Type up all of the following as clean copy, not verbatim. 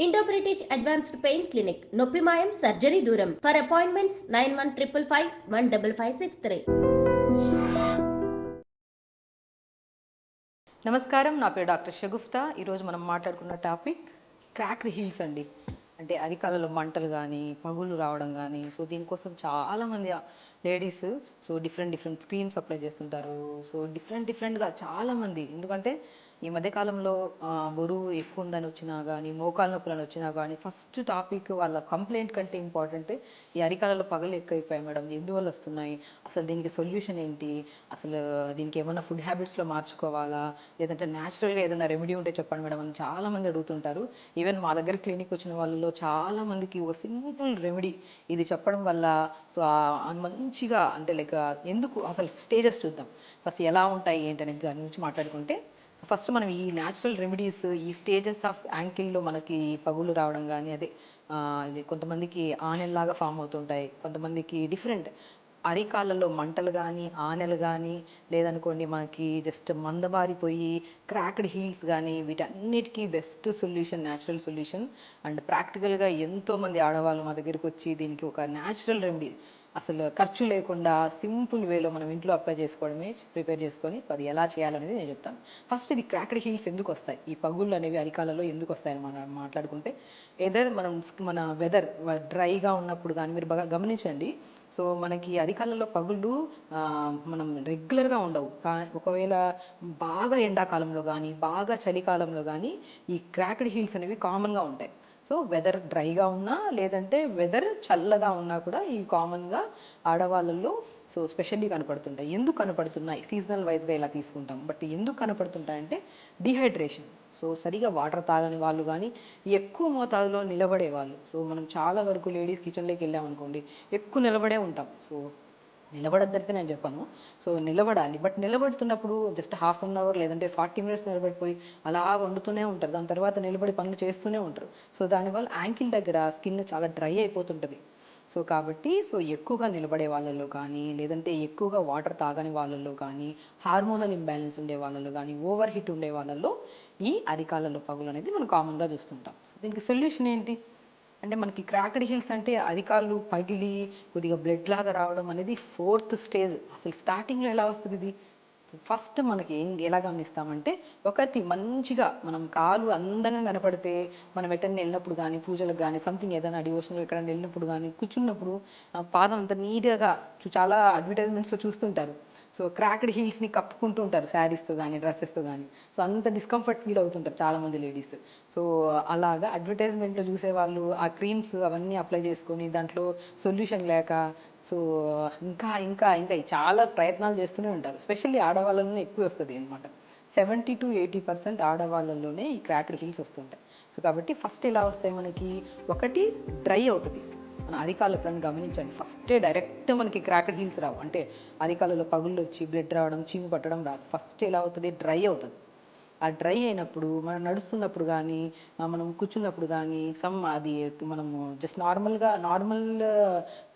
Indo British advanced pain clinic నొప్పి మాయం surgery దూరం ఫర్ అపాయింట్మెంట్స్ 9155515563. నమస్కారం, నా పేరు డాక్టర్ షగుఫ్తా. ఈరోజు మనం మాట్లాడుకున్న టాపిక్ క్రాక్డ్ హీల్స్ అండి. అంటే అరికాలలో మంటలు కానీ పగుళ్ళు రావడం కానీ. సో దీనికోసం చాలామంది లేడీస్ డిఫరెంట్ క్రీమ్స్ అప్లై చేస్తుంటారు. సో డిఫరెంట్గా చాలామంది, ఎందుకంటే ఈ మధ్యకాలంలో బరువు ఎక్కువ ఉందని వచ్చినా కానీ, మోకాలు నొప్పులని వచ్చినా కానీ, ఫస్ట్ టాపిక్ వాళ్ళ కంప్లైంట్ కంటే ఇంపార్టెంట్ ఈ అరికాలలో పగలు ఎక్కువైపోయాయి మేడం, ఎందువల్ల వస్తున్నాయి, అసలు దీనికి సొల్యూషన్ ఏంటి, అసలు దీనికి ఏమైనా ఫుడ్ హ్యాబిట్స్లో మార్చుకోవాలా, లేదంటే న్యాచురల్గా ఏదైనా రెమెడీ ఉంటే చెప్పండి మేడం అని చాలామంది అడుగుతుంటారు. ఈవెన్ మా దగ్గర క్లినిక్ వచ్చిన వాళ్ళలో చాలామందికి ఒక సింపుల్ రెమెడీ ఇది చెప్పడం వల్ల మంచిగా, అంటే లైక్ ఎందుకు అసలు స్టేజెస్ చూద్దాం ఫస్ట్ ఎలా ఉంటాయి ఏంటి అనేది దాని గురించి మాట్లాడుకుంటే, ఫస్ట్ మనం ఈ న్యాచురల్ రెమెడీస్, ఈ స్టేజెస్ ఆఫ్ యాంకిల్లో మనకి పగులు రావడం కానీ, అదే ఇది కొంతమందికి ఆనెల్లాగా ఫామ్ అవుతుంటాయి, కొంతమందికి డిఫరెంట్ అరికాళ్ళలో మంటలు కానీ, ఆనెలు కానీ, లేదనుకోండి మనకి జస్ట్ మందబారిపోయి క్రాక్డ్ హీల్స్ కానీ, వీటన్నిటికీ best solution natural solution. And ప్రాక్టికల్గా ఎంతోమంది ఆడవాళ్ళు మా దగ్గరికి వచ్చి దీనికి ఒక న్యాచురల్ రెమెడీ, అసలు ఖర్చు లేకుండా సింపుల్ వేలో మనం ఇంట్లో అప్లై చేసుకోవడమే, ప్రిపేర్ చేసుకొని, సో అది ఎలా చేయాలనేది నేను చెప్తాను. ఫస్ట్ ఇది క్రాక్డ్ హీల్స్ ఎందుకు వస్తాయి, ఈ పగుళ్ళు అనేవి అరికాలలో ఎందుకు వస్తాయని మనం మాట్లాడుకుంటే, మన వెదర్ డ్రైగా ఉన్నప్పుడు కానీ, మీరు బాగా గమనించండి. సో మనకి అరికాలలో పగుళ్ళు మనం రెగ్యులర్గా ఉండవు, కానీ ఒకవేళ బాగా ఎండాకాలంలో కానీ, బాగా చలికాలంలో కానీ ఈ క్రాక్డ్ హీల్స్ అనేవి కామన్గా ఉంటాయి. సో వెదర్ డ్రైగా ఉన్నా, లేదంటే వెదర్ చల్లగా ఉన్నా కూడా ఇవి కామన్గా ఆడవాళ్ళల్లో స్పెషల్లీ కనపడుతుంటాయి. ఎందుకు కనపడుతున్నాయి, సీజనల్ వైజ్గా ఇలా తీసుకుంటాం, బట్ ఎందుకు కనపడుతుంటాయంటే డిహైడ్రేషన్. సరిగా వాటర్ తాగని వాళ్ళు కానీ, ఎక్కువ మోతాదులో నిలబడే వాళ్ళు. మనం చాలా వరకు లేడీస్ కిచెన్లోకి వెళ్ళామనుకోండి, ఎక్కువ నిలబడే ఉంటాం. నిలబడద్దైతే నేను చెప్పాను. నిలబడాలి, బట్ నిలబడుతున్నప్పుడు జస్ట్ హాఫ్ అన్ అవర్ లేదంటే 40 మినిట్స్ నిలబడిపోయి అలా వండుతూనే ఉంటారు, దాని తర్వాత నిలబడి పనులు చేస్తూనే ఉంటారు. దానివల్ల యాంకిల్ దగ్గర స్కిన్ చాలా డ్రై అయిపోతుంటుంది. కాబట్టి ఎక్కువగా నిలబడే వాళ్ళల్లో కానీ, లేదంటే ఎక్కువగా వాటర్ తాగని వాళ్ళల్లో కానీ, హార్మోనల్ ఇంబ్యాలెన్స్ ఉండే వాళ్ళలో కానీ, ఓవర్ హీట్ ఉండే వాళ్ళల్లో ఈ అరికాలలో పగులు అనేది మనం కామన్గా చూస్తుంటాం. దీనికి సొల్యూషన్ ఏంటి అంటే, మనకి క్రాక్డ్ హీల్స్ అంటే అరికాళ్ళు పగిలి కొద్దిగా బ్లడ్ లాగా రావడం అనేది 4th స్టేజ్. అసలు స్టార్టింగ్లో ఎలా వస్తుంది ఇది, ఫస్ట్ మనకి ఎలా గమనిస్తామంటే, ఒకటి మంచిగా మనం కాలు అందంగా కనపడితే, మనం ఎటన్నా వెళ్ళినప్పుడు కానీ, పూజలకు కానీ, సంథింగ్ ఏదైనా డివోషనల్ ఎక్కడైనా వెళ్ళినప్పుడు కానీ, కూర్చున్నప్పుడు పాదం అంత నీట్గా, చాలా అడ్వర్టైజ్మెంట్స్లో చూస్తుంటారు. క్రాక్డ్ హీల్స్ని కప్పుకుంటూ ఉంటారు శారీస్తో కానీ, డ్రెస్సెస్తో కానీ. అంత డిస్కంఫర్ట్ ఫీల్ అవుతుంటారు చాలామంది లేడీస్. సో అలాగా అడ్వర్టైజ్మెంట్లో చూసేవాళ్ళు ఆ క్రీమ్స్ అవన్నీ అప్లై చేసుకొని దాంట్లో సొల్యూషన్ లేక, సో ఇంకా ఇంకా ఇంకా చాలా ప్రయత్నాలు చేస్తూనే ఉంటారు. స్పెషల్లీ ఆడవాళ్ళలోనే ఎక్కువ వస్తుంది అనమాట. 70-80% ఆడవాళ్ళలోనే ఈ క్రాక్డ్ హీల్స్ వస్తుంటాయి. కాబట్టి ఫస్ట్ ఎలా వస్తాయి మనకి, ఒకటి డ్రై అవుతుంది. మన అరికాలు ఎప్పుడైనా గమనించండి, ఫస్టే డైరెక్ట్ మనకి క్రాక్డ్ హీల్స్ రావు. అంటే అరికాలలో పగుళ్ళు వచ్చి బ్లడ్ రావడం, చీము పట్టడం రాదు. ఫస్ట్ ఎలా అవుతుంది, డ్రై అవుతుంది. ఆ డ్రై అయినప్పుడు మనం నడుస్తున్నప్పుడు కానీ, మనం కూర్చున్నప్పుడు కానీ, అది మనము జస్ట్ నార్మల్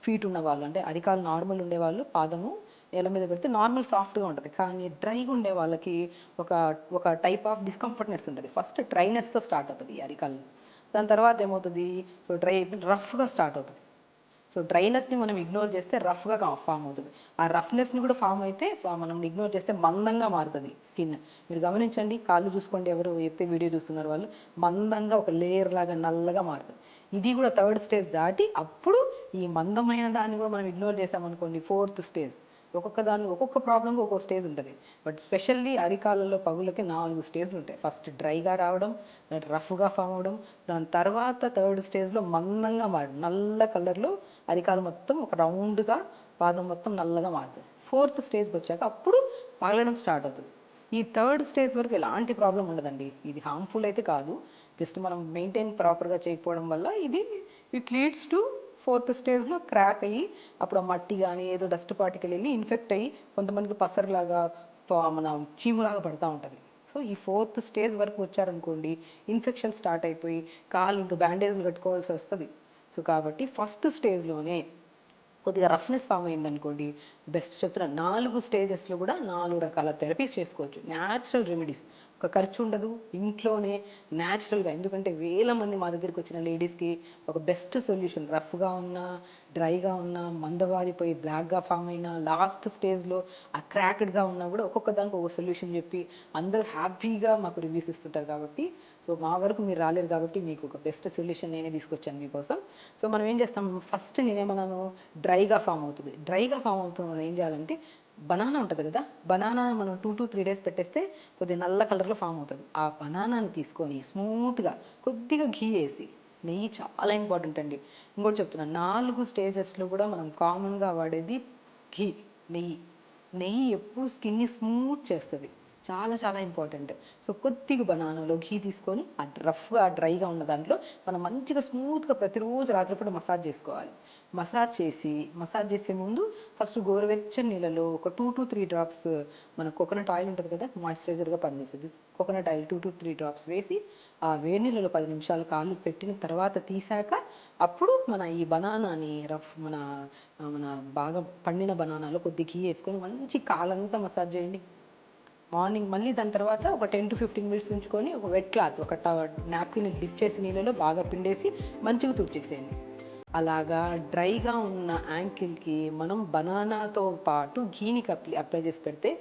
ఫీట్ ఉన్న వాళ్ళు, అంటే అరికాలు నార్మల్ ఉండేవాళ్ళు పాదము నేల మీద పెడితే నార్మల్ సాఫ్ట్గా ఉంటుంది. కానీ డ్రైగా ఉండే వాళ్ళకి ఒక ఒక టైప్ ఆఫ్ డిస్కంఫర్ట్నెస్ ఉంటుంది. ఫస్ట్ డ్రైనెస్తో స్టార్ట్ అవుతుంది ఈ అరికాలు. దాని తర్వాత ఏమవుతుంది, డ్రై అయిపోయి రఫ్గా స్టార్ట్ అవుతుంది. డ్రైనెస్ని మనం ఇగ్నోర్ చేస్తే రఫ్గా ఫామ్ అవుతుంది. ఆ రఫ్నెస్ని కూడా ఫామ్ అయితే మనం ఇగ్నోర్ చేస్తే మందంగా మారుతుంది స్కిన్. మీరు గమనించండి, కాళ్ళు చూసుకోండి, ఎవరు ఎత్తే వీడియో చూస్తున్నారు వాళ్ళు, మందంగా ఒక లేయర్ లాగా నల్లగా మారుతుంది. ఇది కూడా 3rd స్టేజ్ దాటి, అప్పుడు ఈ మందమైన దాన్ని కూడా మనం ఇగ్నోర్ చేసామనుకోండి, 4th స్టేజ్. ఒక్కొక్క ప్రాబ్లంకి ఒక్కొక్క స్టేజ్ ఉంటుంది. బట్ స్పెషల్లీ అరికాలలో పగులకి 4 స్టేజ్లు ఉంటాయి. ఫస్ట్ డ్రైగా రావడం, దాని రఫ్గా ఫామ్ అవడం, దాని తర్వాత 3rd స్టేజ్లో మందంగా మారడం, నల్ల కలర్లో అరికాలు మొత్తం ఒక రౌండ్గా, పాదం మొత్తం నల్లగా మారుతుంది. 4th స్టేజ్కి వచ్చాక అప్పుడు పగలడం స్టార్ట్ అవుతుంది. ఈ 3rd స్టేజ్ వరకు ఎలాంటి ప్రాబ్లం ఉండదండి. ఇది హార్మ్ఫుల్ అయితే కాదు, జస్ట్ మనం మెయింటైన్ ప్రాపర్గా చేయకపోవడం వల్ల ఇట్ లీడ్స్ టు 4th స్టేజ్లో క్రాక్ అయ్యి, అప్పుడు ఆ మట్టి కానీ ఏదో డస్ట్ పార్టికల్ వెళ్ళి ఇన్ఫెక్ట్ అయ్యి కొంతమందికి పసరులాగా, మన చీములాగా పడుతూ ఉంటుంది. ఈ 4th స్టేజ్ వరకు వచ్చారనుకోండి, ఇన్ఫెక్షన్ స్టార్ట్ అయిపోయి కాలు ఇంకా బ్యాండేజ్లు కట్టుకోవాల్సి వస్తుంది. కాబట్టి ఫస్ట్ స్టేజ్లోనే కొద్దిగా రఫ్నెస్ ఫామ్ అయిందనుకోండి, బెస్ట్ చెప్తున్నా 4 స్టేజెస్లో కూడా 4 రకాల థెరపీస్ చేసుకోవచ్చు, న్యాచురల్ రెమెడీస్. ఒక ఖర్చు ఉండదు, ఇంట్లోనే న్యాచురల్గా. ఎందుకంటే వేల మంది మా దగ్గరికి వచ్చిన లేడీస్కి ఒక బెస్ట్ సొల్యూషన్. రఫ్గా ఉన్నా, డ్రైగా ఉన్నా, మందవారిపోయి బ్లాక్గా ఫామ్ అయినా, లాస్ట్ స్టేజ్లో ఆ క్రాక్డ్గా ఉన్నా కూడా ఒక్కొక్క దానికి ఒక సొల్యూషన్ చెప్పి అందరూ హ్యాపీగా మాకు రివ్యూస్ ఇస్తుంటారు. కాబట్టి సో మా వరకు మీరు రాలేరు కాబట్టి మీకు ఒక బెస్ట్ సొల్యూషన్ నేనే తీసుకొచ్చాను మీకోసం. సో మనం ఏం చేస్తాం, ఫస్ట్ నేనేమన్నాను, డ్రైగా ఫామ్ అవుతుంది. డ్రైగా ఫామ్ అవుతుంది మనం ఏం చేయాలంటే, బనానా ఉంటుంది కదా, బనానా మనం 2 to 3 days పెట్టేస్తే కొద్దిగా నల్ల కలర్లో ఫామ్ అవుతుంది. ఆ బనానాని తీసుకొని స్మూత్గా కొద్దిగా ఘీ వేసి, నెయ్యి చాలా ఇంపార్టెంట్ అండి. ఇంకోటి చెప్తున్నా, 4 స్టేజెస్లో కూడా మనం కామన్గా వాడేది ఘీ, నెయ్యి. నెయ్యి ఎప్పుడు స్కిన్ని స్మూత్ చేస్తుంది, చాలా చాలా ఇంపార్టెంట్. సో కొద్దిగా బనానాలో ఘీ తీసుకొని ఆ రఫ్గా డ్రైగా ఉన్న దాంట్లో మనం మంచిగా స్మూత్గా ప్రతిరోజు రాత్రిపూట మసాజ్ చేసుకోవాలి. మసాజ్ చేసే ముందు ఫస్ట్ గోరువెచ్చని నీళ్ళలో ఒక 2 to 3 డ్రాప్స్ మన కోకోనట్ ఆయిల్ ఉంటుంది కదా, మాయిశ్చరైజర్గా పనిచేస్తుంది. కోకోనట్ ఆయిల్ 2 to 3 డ్రాప్స్ వేసి ఆ వేడి నీళ్ళలో 10 నిమిషాలు కాళ్ళు పెట్టిన తర్వాత తీసాక అప్పుడు మన ఈ బనానాని మన మన బాగా పండిన బనానాలో కొద్ది ఘీ వేసుకొని మంచి కాలంతా మసాజ్ చేయండి. మార్నింగ్ మళ్ళీ దాని తర్వాత ఒక 10 to 15 మినిట్స్ ఉంచుకొని ఒక వెట్ క్లాత్, ఒక నాప్కిన్ డిప్ చేసి నీళ్ళలో బాగా పిండేసి మంచిగా తుడిచేసేయండి. అలాగా డ్రైగా ఉన్న యాంకిల్కి మనం బనానాతో పాటు ఘీని అప్లై చేసి పెడితే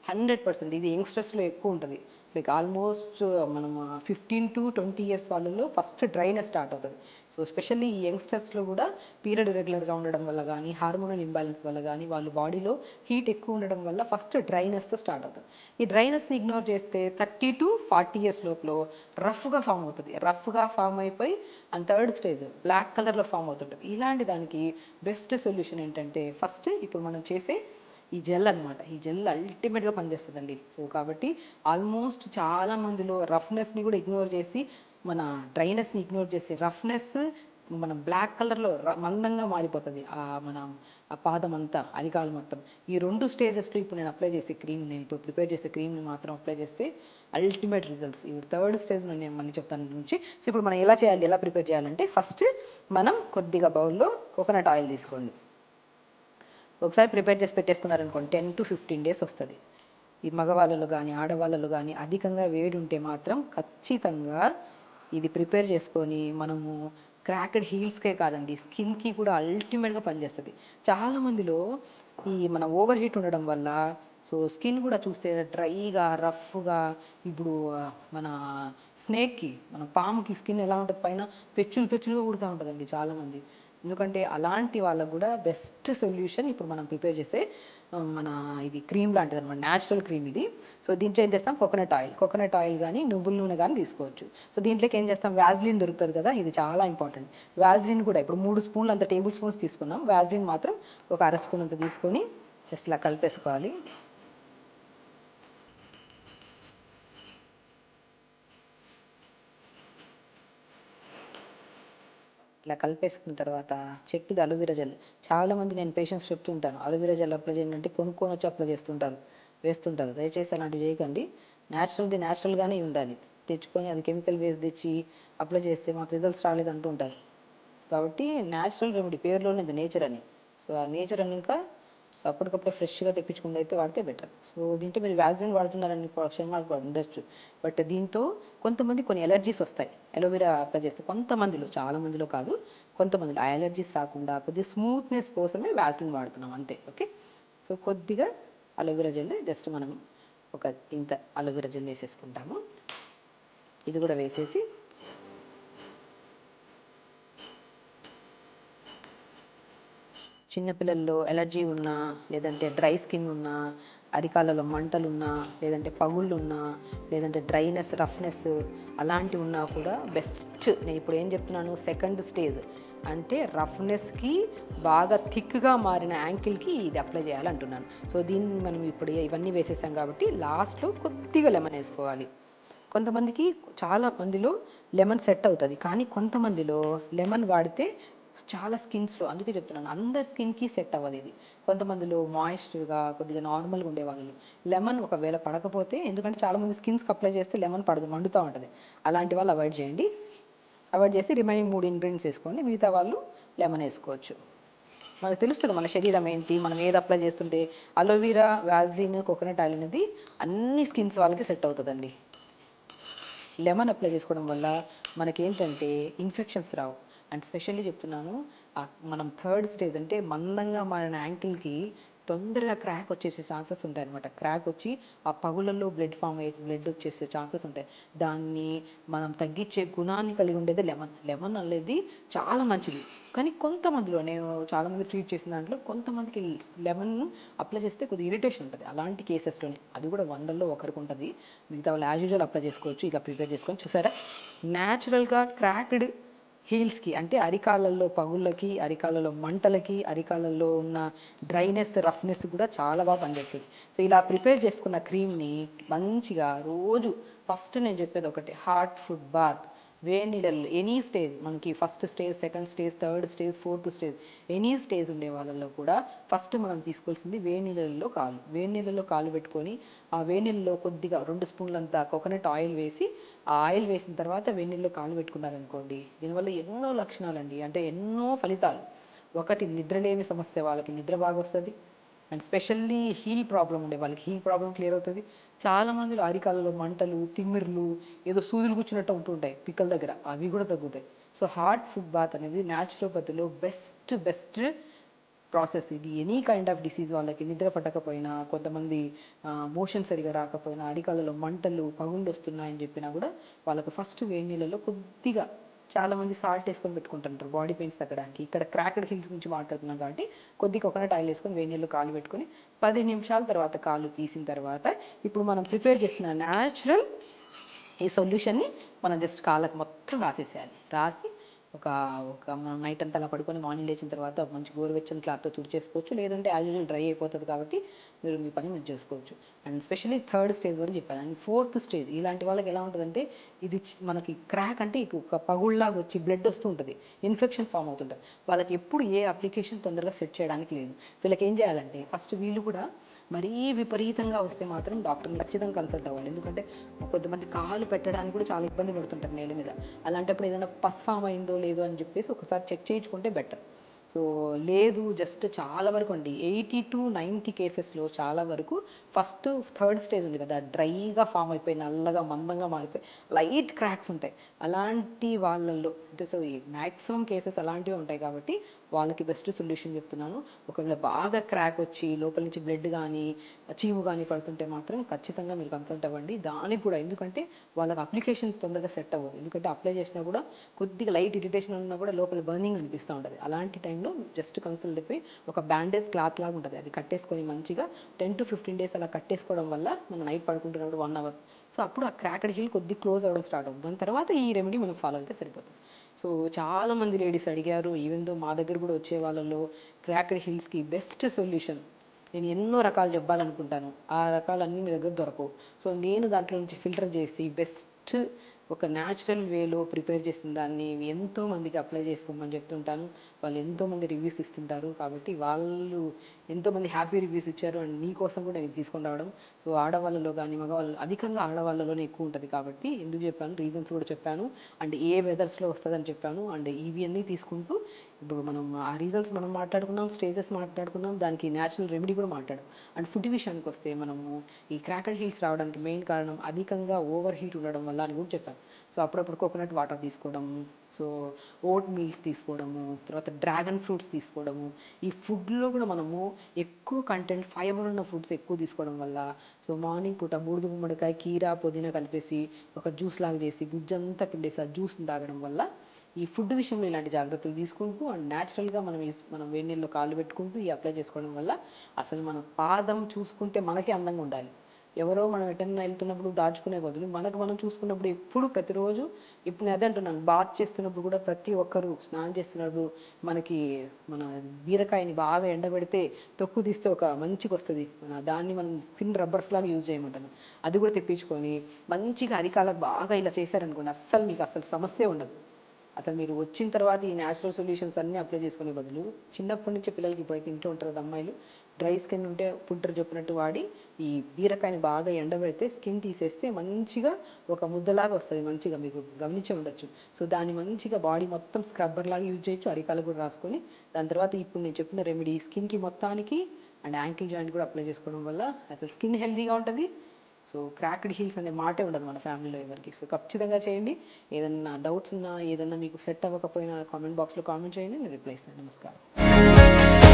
100%, ఇది యంగ్స్టర్స్లో ఎక్కువ ఉంటుంది. లైక్ ఆల్మోస్ట్ మనం 15 to 20 years వాళ్ళలో ఫస్ట్ డ్రైనెస్ స్టార్ట్ అవుతుంది. సో స్పెషల్లీ ఈ యంగ్స్టర్స్లో కూడా పీరియడ్ రెగ్యులర్గా ఉండడం వల్ల కానీ, హార్మోనల్ ఇంబ్యాలెన్స్ వల్ల కానీ, వాళ్ళ బాడీలో హీట్ ఎక్కువ ఉండడం వల్ల ఫస్ట్ డ్రైనెస్తో స్టార్ట్ అవుతుంది. ఈ డ్రైనెస్ని ఇగ్నోర్ చేస్తే 30 to 40 years లోపల రఫ్గా ఫామ్ అవుతుంది. రఫ్గా ఫామ్ అయిపోయి అండ్ థర్డ్ స్టేజ్ బ్లాక్ కలర్లో ఫామ్ అవుతుంటుంది. ఇలాంటి దానికి బెస్ట్ సొల్యూషన్ ఏంటంటే, ఫస్ట్ ఇప్పుడు మనం చేసే ఈ జెల్ అనమాట. ఈ జెల్ అల్టిమేట్గా పనిచేస్తుందండి. సో కాబట్టి ఆల్మోస్ట్ చాలా మందిలో రఫ్నెస్ని కూడా ఇగ్నోర్ చేసి, మన డ్రైనెస్ని ఇగ్నోర్ చేసి రఫ్నెస్ మనం బ్లాక్ కలర్లో మందంగా మారిపోతుంది. ఆ పాదం అంతా, అరికాలు మొత్తం. ఈ 2 స్టేజెస్లో ఇప్పుడు నేను అప్లై చేసే క్రీమ్, నేను ఇప్పుడు ప్రిపేర్ చేసే క్రీమ్ని మాత్రం అప్లై చేస్తే అల్టిమేట్ రిజల్ట్స్. ఇప్పుడు థర్డ్ స్టేజ్లో నేను మళ్ళీ చెప్తాను నుంచి. సో ఇప్పుడు మనం ఎలా చేయాలి, ఎలా ప్రిపేర్ చేయాలంటే, ఫస్ట్ మనం కొద్దిగా బౌల్లో కోకోనట్ ఆయిల్ తీసుకోండి. ఒకసారి ప్రిపేర్ చేసి పెట్టేసుకున్నారనుకోండి 10 to 15 days వస్తుంది. ఈ మగవాళ్ళలో కానీ ఆడవాళ్ళలో కానీ అధికంగా వేడి ఉంటే మాత్రం ఖచ్చితంగా ఇది ప్రిపేర్ చేసుకొని మనము క్రాక్డ్ హీల్స్కే కాదండి, స్కిన్కి కూడా అల్టిమేట్గా పనిచేస్తుంది. చాలామందిలో ఈ మన ఓవర్ హీట్ ఉండడం వల్ల సో స్కిన్ కూడా చూస్తే డ్రైగా, రఫ్గా. ఇప్పుడు మన స్నేక్కి, మన పాముకి స్కిన్ ఎలా ఉంటుంది, పైన పెచ్చులుగా ఊడుతూ ఉంటుందండి చాలామంది. ఎందుకంటే అలాంటి వాళ్ళకు కూడా బెస్ట్ సొల్యూషన్ ఇప్పుడు మనం ప్రిపేర్ చేసే మన ఇది క్రీమ్ లాంటిది అనమాట, న్యాచురల్ క్రీమ్ ఇది. సో దీంట్లో ఏం చేస్తాం, కోకోనట్ ఆయిల్ కానీ నువ్వుల నూనె కానీ తీసుకోవచ్చు. సో దీంట్లోకి ఏం చేస్తాం, వ్యాజ్లిన్ దొరుకుతుంది కదా, ఇది చాలా ఇంపార్టెంట్. వ్యాజ్లిన్ కూడా ఇప్పుడు 3 స్పూన్లు అంత టేబుల్ స్పూన్స్ తీసుకున్నాం. వ్యాజ్లిన్ మాత్రం ఒక అర స్పూన్ అంత తీసుకొని జస్ట్ ఇలా కలిపేసుకోవాలి. ఇలా కలిపేసుకున్న తర్వాత చెట్టుది అలోవెరా జెల్. చాలామంది నేను పేషెంట్స్ చెప్తూ ఉంటాను, అలోవెరా జెల్ అప్లై చేయండి అంటే కొనుక్కొని వచ్చి అప్లై వేస్తుంటారు. దయచేసి అలాంటివి చేయకండి. న్యాచురల్గానే ఉండాలి. తెచ్చుకొని అది కెమికల్ వేసి తెచ్చి అప్లై చేస్తే మాకు రిజల్ట్స్ రాలేదు అంటూ ఉంటారు. కాబట్టి న్యాచురల్ రెమెడీ, పేరులోనే ఇది నేచర్ అని. సో ఆ నేచర్ అని ఇంకా అప్పటికప్పుడే ఫ్రెష్గా తెప్పించుకుంది అయితే వాడితే బెటర్. సో దీంట్లో మీరు వ్యాజ్లిన్ వాడుతున్నారని క్వశ్చన్ మార్క్ ఉండొచ్చు. బట్ దీంతో కొంతమంది కొన్ని ఎలర్జీస్ వస్తాయి అలోవెరా అప్లై చేస్తే. కొంతమందిలో, చాలా మందిలో కాదు, కొంతమందిలో ఆ ఎలర్జీస్ రాకుండా కొద్దిగా స్మూత్నెస్ కోసమే వ్యాజ్లిన్ వాడుతున్నాం అంతే. ఓకే. సో కొద్దిగా అలోవెరా జెల్, జస్ట్ మనం ఒక ఇంత అలోవెరా జెల్ వేసేసుకుంటాము. ఇది కూడా వేసేసి చిన్నపిల్లల్లో ఎలర్జీ ఉన్నా, లేదంటే డ్రై స్కిన్ ఉన్నా, అరికాలలో మంటలున్నా, లేదంటే పగుళ్ళున్నా, లేదంటే డ్రైనెస్, రఫ్నెస్ అలాంటివి ఉన్నా కూడా బెస్ట్. నేను ఇప్పుడు ఏం చెప్తున్నాను, సెకండ్ స్టేజ్ అంటే రఫ్నెస్కి బాగా థిక్గా మారిన యాంకిల్కి ఇది అప్లై చేయాలంటున్నాను. సో దీన్ని మనం ఇప్పుడు ఇవన్నీ వేసేసాం కాబట్టి లాస్ట్లో కొద్దిగా లెమన్ వేసుకోవాలి. కొంతమందికి, చాలా మందిలో లెమన్ సెట్ అవుతుంది, కానీ కొంతమందిలో లెమన్ వాడితే చాలా స్కిన్స్లో, అందుకే చెప్తున్నాను అందరి స్కిన్కి సెట్ అవ్వదు ఇది. కొంతమందిలో మాయిశ్చర్గా కొద్దిగా నార్మల్గా ఉండేవాళ్ళు లెమన్ ఒకవేళ పడకపోతే, ఎందుకంటే చాలామంది స్కిన్స్కి అప్లై చేస్తే లెమన్ పడదు, మండుతూ ఉంటుంది. అలాంటి వాళ్ళు అవాయిడ్ చేయండి. అవాయిడ్ చేసి రిమైనింగ్ 3 ఇంగ్రీడియంట్స్ వేసుకోండి. మిగతా వాళ్ళు లెమన్ వేసుకోవచ్చు. మనకు తెలుస్తుంది మన శరీరం ఏంటి, మనం ఏది అప్లై చేస్తుంటే. అలోవెరా, వ్యాజ్లిన్, కోకోనట్ ఆయిల్ అనేది అన్ని స్కిన్స్ వాళ్ళకి సెట్ అవుతుందండి. లెమన్ అప్లై చేసుకోవడం వల్ల మనకేంటంటే ఇన్ఫెక్షన్స్ రావు. అండ్ స్పెషల్లీ చెప్తున్నాను, మనం థర్డ్ స్టేజ్ అంటే మందంగా మారిన యాంకిల్కి తొందరగా క్రాక్ వచ్చేసే ఛాన్సెస్ ఉంటాయి అనమాట. క్రాక్ వచ్చి ఆ పగులలో బ్లడ్ వచ్చేసే ఛాన్సెస్ ఉంటాయి. దాన్ని మనం తగ్గించే గుణాన్ని కలిగి ఉండేది లెమన్. లెమన్ అనేది చాలా మంచిది. కానీ కొంతమందిలో, నేను చాలామంది ట్రీట్ చేసిన దాంట్లో కొంతమందికి లెమన్ అప్లై చేస్తే కొద్దిగా ఇరిటేషన్ ఉంటుంది అలాంటి కేసెస్లోనే. అది కూడా 100లో ఒకరికి ఉంటుంది. మిగతా వాళ్ళు యాజ్ యూజువల్ అప్లై చేసుకోవచ్చు. ఇలా ప్రిపేర్ చేసుకొని చూసారా, న్యాచురల్గా క్రాక్డ్ హీల్స్కి అంటే అరికాళ్ళల్లో పగుళ్ళకి, అరికాళ్ళలో మంటలకి, అరికాళ్ళల్లో ఉన్న డ్రైనెస్, రఫ్నెస్ కూడా చాలా బాగా పనిచేస్తుంది. సో ఇలా ప్రిపేర్ చేసుకున్న క్రీమ్ని మంచిగా రోజు ఫస్ట్ నేను చెప్పేది ఒకటి, హాట్ ఫుడ్ బాత్ వేడి నీళ్ళల్లో ఎనీ స్టేజ్, మనకి first stage, second stage, third stage, fourth stage, any stage ఉండే వాళ్ళల్లో కూడా ఫస్ట్ మనం తీసుకోవాల్సింది వేడి నీళ్ళల్లో కాలు పెట్టుకొని ఆ వేడి నీళ్ళలో కొద్దిగా 2 స్పూన్లంతా కోకోనట్ ఆయిల్ వేసి, ఆ ఆయిల్ వేసిన తర్వాత వేడి నీళ్ళలో కాలు పెట్టుకున్నారనుకోండి, దీనివల్ల ఎన్నో లక్షణాలండి, అంటే ఎన్నో ఫలితాలు. ఒకటి, నిద్రలేని సమస్య వాళ్ళకి నిద్ర బాగా వస్తుంది. అండ్ స్పెషల్లీ హీల్ ప్రాబ్లం ఉండే వాళ్ళకి హీల్ ప్రాబ్లం క్లియర్ అవుతుంది. చాలా మందిలో అరికాలలో మంటలు, తిమ్మిర్లు, ఏదో సూదులు కూర్చున్నట్టు ఉంటుంటాయి పిక్కల దగ్గర, అవి కూడా తగ్గుతాయి. సో హార్ట్ ఫుడ్ బాత్ అనేది న్యాచురోపతిలో బెస్ట్ ప్రాసెస్. ఇది ఎనీ కైండ్ ఆఫ్ డిసీజ్ వాళ్ళకి, నిద్ర పట్టకపోయినా, కొంతమంది మోషన్ సరిగా రాకపోయినా, అరికాలలో మంటలు, పగుళ్ళు వస్తున్నాయని చెప్పినా కూడా వాళ్ళకి ఫస్ట్ వేడి నీళ్ళలో కొద్దిగా, చాలా మంది సాల్ట్ వేసుకొని పెట్టుకుంటుంటారు బాడీ పెయిన్స్ తగ్గడానికి. ఇక్కడ క్రాక్డ్ హిల్స్ గురించి మాట్లాడుతున్నాం కాబట్టి కొద్దిగా కోకోనట్ ఆయిల్ వేసుకొని వేడి నీళ్ళు కాలు పెట్టుకొని 10 నిమిషాల తర్వాత కాలు తీసిన తర్వాత ఇప్పుడు మనం ప్రిపేర్ చేసిన న్యాచురల్ ఈ సొల్యూషన్ని మనం జస్ట్ కాళ్ళకి మొత్తం రాసేసేయాలి. రాసి ఒక ఒక మనం నైట్ అంతా అలా పడుకొని మార్నింగ్ లేచిన తర్వాత మంచి గోరువెచ్చని క్లాత్తో తుడిచేసుకోవచ్చు. లేదంటే యాజ్ యూజువల్ డ్రై అయిపోతుంది కాబట్టి మీరు మీ పని మీరు చేసుకోవచ్చు. అండ్ స్పెషల్లీ థర్డ్ స్టేజ్ వరకు చెప్పాను. అండ్ ఫోర్త్ స్టేజ్ ఇలాంటి వాళ్ళకి ఎలా ఉంటుందంటే, ఇది మనకి క్రాక్ అంటే ఒక పగుళ్ళలాగా వచ్చి బ్లడ్ వస్తూ ఉంటుంది, ఇన్ఫెక్షన్ ఫామ్ అవుతుంటుంది. వాళ్ళకి ఎప్పుడు ఏ అప్లికేషన్ తొందరగా సెట్ చేయడానికి లేదు. వీళ్ళకి ఏం చేయాలంటే, ఫస్ట్ వీళ్ళు కూడా మరీ విపరీతంగా వస్తే మాత్రం డాక్టర్ని ఖచ్చితంగా కన్సల్ట్ అవ్వాలి. ఎందుకంటే కొంతమంది కాలు పెట్టడానికి కూడా చాలా ఇబ్బంది పడుతుంటారు నేల మీద. అలాంటప్పుడు ఏదైనా పస్ ఫామ్ అయిందో లేదో అని చెప్పేసి ఒకసారి చెక్ చేయించుకుంటే బెటర్. సో లేదు, జస్ట్ చాలా వరకు అండి 80 to 90 కేసెస్లో చాలా వరకు ఫస్ట్ థర్డ్ స్టేజ్ ఉంది కదా, డ్రైగా ఫామ్ అయిపోయి నల్లగా మందంగా మారిపోయి లైట్ క్రాక్స్ ఉంటాయి. అలాంటి వాళ్ళల్లో అంటే, సో ఈ మ్యాక్సిమం కేసెస్ అలాంటివి ఉంటాయి కాబట్టి వాళ్ళకి బెస్ట్ సొల్యూషన్ చెప్తున్నాను. ఒకవేళ బాగా క్రాక్ వచ్చి లోపల నుంచి బ్లడ్ కానీ చీము కానీ పడుతుంటే మాత్రం ఖచ్చితంగా మీరు కన్సల్ట్ అవ్వండి. దానికి కూడా, ఎందుకంటే వాళ్ళకి అప్లికేషన్ తొందరగా సెట్ అవ్వదు. ఎందుకంటే అప్లై చేసినా కూడా కొద్దిగా లైట్ ఇరిటేషన్ ఉన్నా కూడా లోపల బర్నింగ్ అనిపిస్తూ ఉంటుంది. అలాంటి టైంలో జస్ట్ కన్సల్ట్ అయిపోయి ఒక బ్యాండేజ్ క్లాత్ లాగా ఉంటుంది, అది కట్టేసుకొని మంచిగా 10 to 15 days అలా కట్టేసుకోవడం వల్ల మనం నైట్ పడుకుంటున్నప్పుడు 1 hour, సో అప్పుడు ఆ క్రాక్డ్ హీల్ కొద్దిగా క్లోజ్ అవ్వడం స్టార్ట్ అవుతుంది. దాని తర్వాత ఈ రెమెడీ మనం ఫాలో అయితే సరిపోతుంది. సో చాలామంది లేడీస్ అడిగారు, ఈవెన్ దో మా దగ్గర కూడా వచ్చే వాళ్ళలో క్రాక్డ్ హీల్స్కి బెస్ట్ సొల్యూషన్ నేను ఎన్నో రకాలు చెప్పాలనుకుంటాను, ఆ రకాలన్నీ మీ దగ్గర దొరకవు. సో నేను దాంట్లో నుంచి ఫిల్టర్ చేసి బెస్ట్ ఒక న్యాచురల్ వేలో ప్రిపేర్ చేసిన దాన్ని ఎంతోమందికి అప్లై చేసుకోమని చెప్తుంటాను. వాళ్ళు ఎంతోమంది రివ్యూస్ ఇస్తుంటారు కాబట్టి వాళ్ళు ఎంతోమంది హ్యాపీ రివ్యూస్ ఇచ్చారు. అండ్ మీకోసం కూడా నేను తీసుకొని రావడం. సో ఆడవాళ్ళలో కానీ మగవాళ్ళు, అధికంగా ఆడవాళ్ళలోనే ఎక్కువ ఉంటుంది కాబట్టి ఎందుకు చెప్పాను, రీజన్స్ కూడా చెప్పాను. అండ్ ఏ వెదర్స్లో వస్తుందని చెప్పాను. అండ్ ఇవి అన్నీ తీసుకుంటూ ఇప్పుడు మనం ఆ రీజన్స్ మనం మాట్లాడుకున్నాం, స్టేజెస్ మాట్లాడుకున్నాం, దానికి న్యాచురల్ రెమెడీ కూడా మాట్లాడాం. అండ్ ఫుడ్ విషయానికి వస్తే మనము ఈ క్రాకడ్ హీల్స్ రావడానికి మెయిన్ కారణం అధికంగా ఓవర్ హీట్ ఉండడం వల్ల అని కూడా చెప్పాను. సో అప్పుడప్పుడు కోకోనట్ వాటర్ తీసుకోవడము, సో ఓట్ మీల్స్ తీసుకోవడము, తర్వాత డ్రాగన్ ఫ్రూట్స్ తీసుకోవడము, ఈ ఫుడ్లో కూడా మనము ఎక్కువ కంటెంట్ ఫైబర్ ఉన్న ఫుడ్స్ ఎక్కువ తీసుకోవడం వల్ల, సో మార్నింగ్ పూట బూడిద గుమ్మడికాయ, కీరా, పుదీనా కలిపేసి ఒక జ్యూస్ లాగా చేసి గుజ్జంతా పిండేసి ఆ జ్యూస్ని తాగడం వల్ల, ఈ ఫుడ్ విషయంలో ఇలాంటి జాగ్రత్తలు తీసుకుంటూ అండ్ న్యాచురల్గా మనం వేడి నీళ్ళలో కాళ్ళు పెట్టుకుంటూ ఈ అప్లై చేసుకోవడం వల్ల అసలు మన పాదం చూసుకుంటే మనకే అందంగా ఉండాలి. ఎవరో మనం ఎటన్నా వెళ్తున్నప్పుడు దాచుకునే బదులు మనకు మనం చూసుకున్నప్పుడు ఎప్పుడు ప్రతిరోజు, ఇప్పుడు నేను అదే అంటున్నాను, బాత్ చేస్తున్నప్పుడు కూడా ప్రతి ఒక్కరు స్నానం చేస్తున్నప్పుడు మనకి మన బీరకాయని బాగా ఎండబెడితే తొక్కు తీస్తే ఒక మంచిగా వస్తుంది, దాన్ని మనం స్కిన్ రబ్బర్స్ లాగా యూజ్ చేయమంటాను. అది కూడా తెప్పించుకొని మంచిగా అరికాలకు బాగా ఇలా చేశారనుకోండి, అస్సలు మీకు అసలు సమస్య ఉండదు. అసలు మీరు వచ్చిన తర్వాత ఈ న్యాచురల్ సొల్యూషన్స్ అన్నీ అప్లై చేసుకునే బదులు చిన్నప్పటి నుంచి పిల్లలకి, ఇప్పుడైతే ఇంట్లో ఉంటారు కదా అమ్మాయిలు, డ్రై స్కిన్ ఉంటే ఫుల్టర్ చెప్పినట్టు వాడి ఈ బీరకాయని బాగా ఎండబెడితే స్కిన్ తీసేస్తే మంచిగా ఒక ముద్దలాగా వస్తుంది, మంచిగా మీకు గమనించే ఉండొచ్చు. సో దాన్ని మంచిగా బాడీ మొత్తం స్క్రబ్బర్ లాగా యూజ్ చేయొచ్చు, అరికాలు కూడా రాసుకొని దాని తర్వాత ఇప్పుడు నేను చెప్పిన రెమెడీ స్కిన్కి మొత్తానికి అండ్ యాంకిల్ జాయింట్ కూడా అప్లై చేసుకోవడం వల్ల అసలు స్కిన్ హెల్తీగా ఉంటుంది. సో క్రాక్డ్ హీల్స్ అనే మాటే ఉండదు మన ఫ్యామిలీలో ఎవరికి. సో ఖచ్చితంగా చేయండి. ఏదన్నా డౌట్స్ ఉన్నా, ఏదన్నా మీకు సెట్ అవ్వకపోయినా కామెంట్ బాక్స్లో కామెంట్ చేయండి, నేను రిప్లై ఇస్తాను. నమస్కారం.